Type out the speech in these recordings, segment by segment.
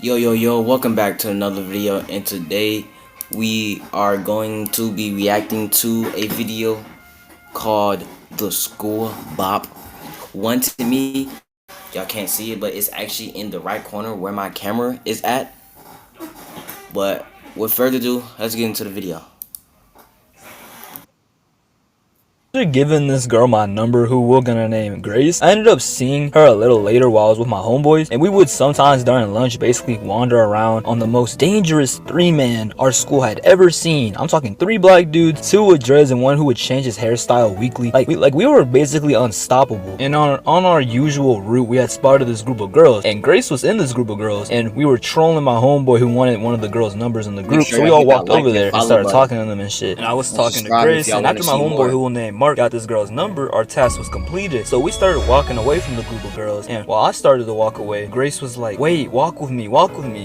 Yo, welcome back to another video, and today we are going to be reacting to a video called the School Bop. One to me, y'all can't see it, but it's actually in the right corner where my camera is at. But with further ado, let's get into the video. After giving this girl my number, who we're gonna name Grace, I ended up seeing her a little later while I was with my homeboys, and we would sometimes during lunch basically wander around on the most dangerous three-man our school had ever seen. I'm talking 3 black dudes, 2 with dreads, and 1 who would change his hairstyle weekly. We were basically unstoppable. And on our usual route, we had spotted this group of girls, and Grace was in this group of girls, and we were trolling my homeboy who wanted one of the girls' numbers in the group. So we all walked over there and started talking to them and shit. And I was talking to Grace, and after my homeboy who will name Mark got this girl's number, our task was completed. So we started walking away from the group of girls, and while I started to walk away, Grace was like, wait, walk with me.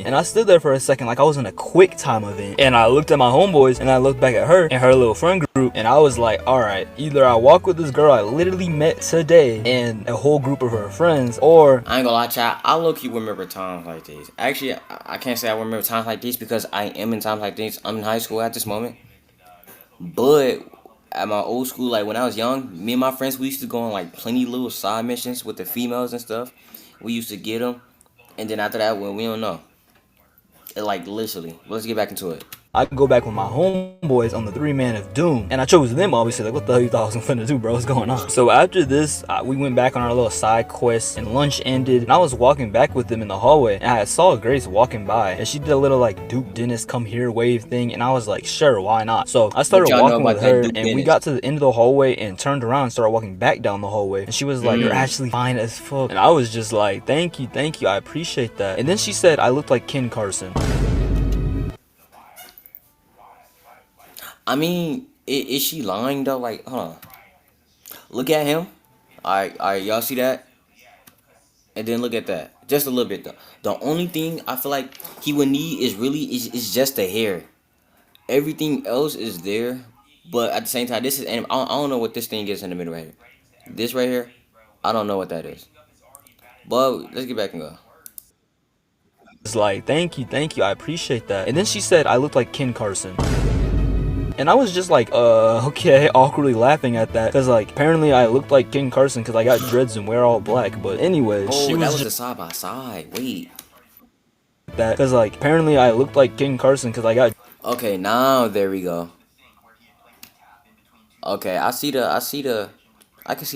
And I stood there for a second like I was in a quick time event, and I looked at my homeboys and I looked back at her and her little friend group, and I was like, alright, either I walk with this girl I literally met today and a whole group of her friends, or I ain't gonna lie, chat, I low-key remember times like these. Actually, I can't say I remember times like these because I am in times like these. I'm in high school at this moment. But at my old school, like when I was young, me and my friends, we used to go on like plenty little side missions with the females and stuff. We used to get them, and then after that, when we don't know, it like literally. Let's get back into it. I could go back with my homeboys on the 3-man of doom, and I chose them obviously. Like, what the hell you thought I was gonna do, bro? What's going on? So after this, we went back on our little side quest, and lunch ended, and I was walking back with them in the hallway, and I saw Grace walking by, and she did a little like Duke Dennis come here wave thing, and I was like, sure, why not? So I started walking with her, and we got to the end of the hallway and turned around and started walking back down the hallway, and she was like, you're actually fine as fuck, and I was just like, thank you, I appreciate that. And then she said I looked like Ken Carson. I mean, is she lying though? Like, hold on. Look at him. Alright, y'all see that? And then look at that. Just a little bit though. The only thing I feel like he would need is just the hair. Everything else is there, but at the same time, this is I don't know what this thing is in the middle right here. This right here, I don't know what that is. But let's get back and go. It's like, thank you, I appreciate that. And then she said I looked like Ken Carson. And I was just like, okay, awkwardly laughing at that, because like apparently I looked like Ken Carson because I got dreads and wear all black. But anyway, oh, that was a side by side. Wait, that because like apparently I looked like Ken Carson because I got. Okay, now there we go. Okay, I can see the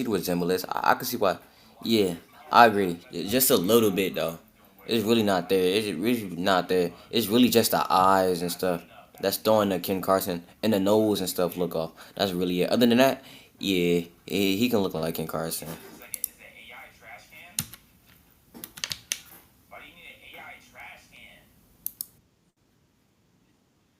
resemblance. I can see why. Yeah, I agree. Just a little bit though. It's really not there. It's really not there. It's really just the eyes and stuff that's throwing the Ken Carson, and the nose and stuff look off. That's really it. Other than that, yeah, he can look like Ken Carson.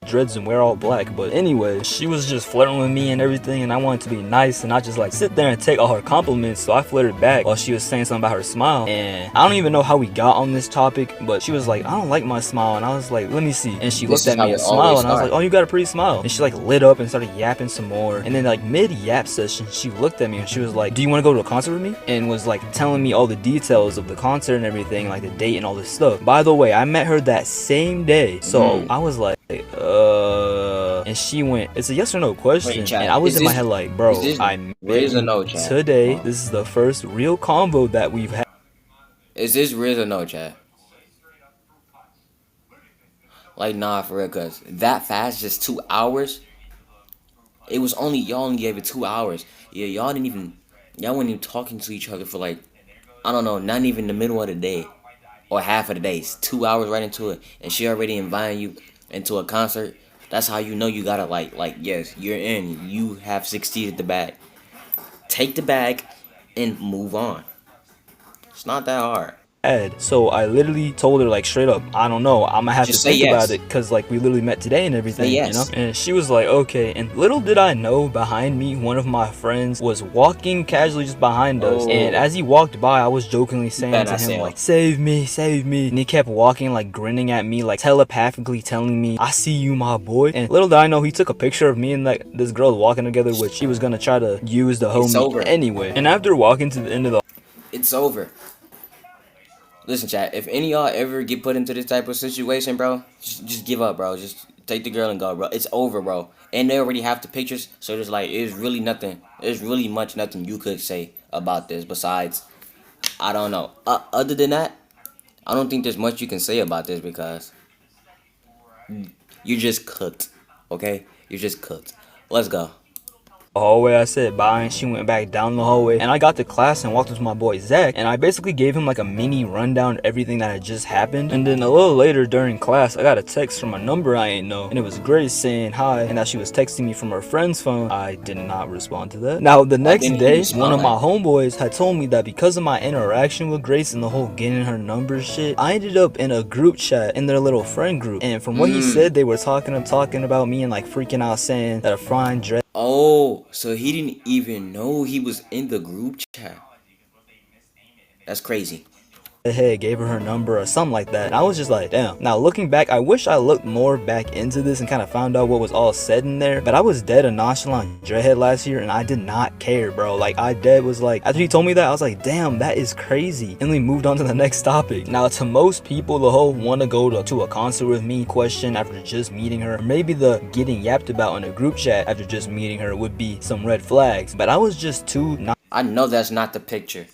Dreads and wear all black. But anyway, she was just flirting with me and everything, and I wanted to be nice and not just like sit there and take all her compliments. So I flirted back while she was saying something about her smile, and I don't even know how we got on this topic, but she was like, I don't like my smile, and I was like, let me see. And she looked at me and smiled, and I was like, oh, you got a pretty smile. And she like lit up and started yapping some more, and then like mid yap session she looked at me and she was like, do you want to go to a concert with me? And was like telling me all the details of the concert and everything, like the date and all this stuff. By the way, I met her that same day, so I was like, and she went, it's a yes or no question. Wait, and I was in my head like, bro, I met no, today. This is the first real convo that we've had. Is this real or no, chat? Like, nah, for real, cause that fast, just 2 hours. It was only y'all only gave it 2 hours. Yeah, y'all weren't even talking to each other for like, I don't know, not even the middle of the day or half of the day. It's 2 hours right into it, and she already inviting you into a concert. That's how you know you gotta like yes, you're in. You have succeeded the bag. Take the bag and move on. It's not that hard. So I literally told her like straight up, I don't know, I'm gonna have Just to think yes. about it, because like we literally met today and everything, yes. you know. And she was like, okay. And little did I know, behind me one of my friends was walking casually just behind us, and as he walked by I was jokingly saying to him like, save me, and he kept walking like grinning at me, like telepathically telling me, I see you, my boy. And little did I know he took a picture of me and like this girl walking together, which he was gonna try to use the homie anyway. And after walking to the end of the It's over. Listen, chat. If any of y'all ever get put into this type of situation, bro, just give up, bro. Just take the girl and go, bro. It's over, bro. And they already have the pictures, so there's like, it's really nothing. There's really much nothing you could say about this. Besides, I don't know. Other than that, I don't think there's much you can say about this because you just cooked. Okay, you just cooked. Let's go. Hallway. I said bye and she went back down the hallway, and I got to class and walked with my boy Zach, and I basically gave him like a mini rundown of everything that had just happened. And then a little later during class, I got a text from a number I ain't know, and it was Grace saying hi and that she was texting me from her friend's phone. I did not respond to that. Now the Why next didn't you day, one respond? of my Like, homeboys had told me that because of my interaction with Grace and the whole getting her number shit, I ended up in a group chat in their little friend group, and from what he said, they were talking about me and like freaking out saying that a fine dress oh, so he didn't even know he was in the group chat. That's crazy. head gave her number or something like that. And I was just like, damn. Now looking back, I wish I looked more back into this and kind of found out what was all said in there. But I was dead a nonchalant dreadhead last year and I did not care, bro. Like I dead was like, after he told me that, I was like, damn, that is crazy. And we moved on to the next topic. Now to most people, the whole want to go to a concert with me question after just meeting her, or maybe the getting yapped about in a group chat after just meeting her would be some red flags. But I was just too not I know that's not the picture.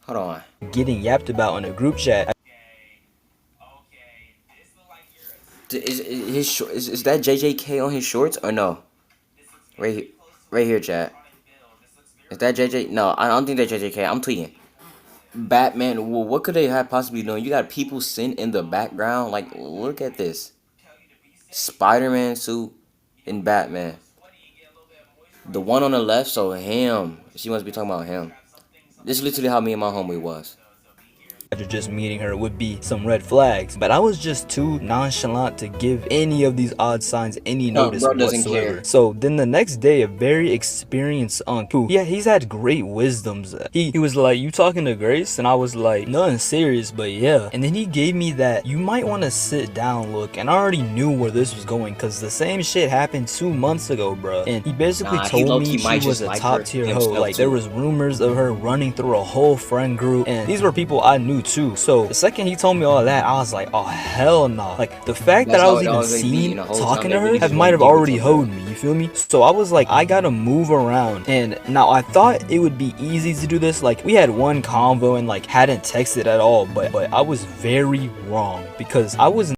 Hold on. getting yapped about in a group chat. Is that JJK on his shorts or no? Right here, chat. Is that JJ? No, I don't think that's JJK. I'm tweeting. Batman. Well, what could they have possibly done? You got people sitting in the background. Like, look at this. Spider-Man suit and Batman. The one on the left, so him. She must be talking about him. This is literally how me and my homie was. After just meeting her would be some red flags, but I was just too nonchalant to give any of these odd signs any notice Bro doesn't whatsoever. care. So then the next day, a very experienced uncle, yeah, he's had great wisdoms. He was like, you talking to Grace? And I was like, nothing serious, but yeah. And then he gave me that you might want to sit down look, and I already knew where this was going because the same shit happened 2 months ago, bro. And he basically told me she was a top tier hoe. Like there was rumors of her running through a whole friend group, and these were people I knew too. So the second he told me all that, I was like, oh hell no. Like the fact that I was even seen talking to her might have already hoed me, you feel me? So I was like, I gotta move around. And now I thought it would be easy to do this. Like we had one convo and like hadn't texted at all, but I was very wrong because I was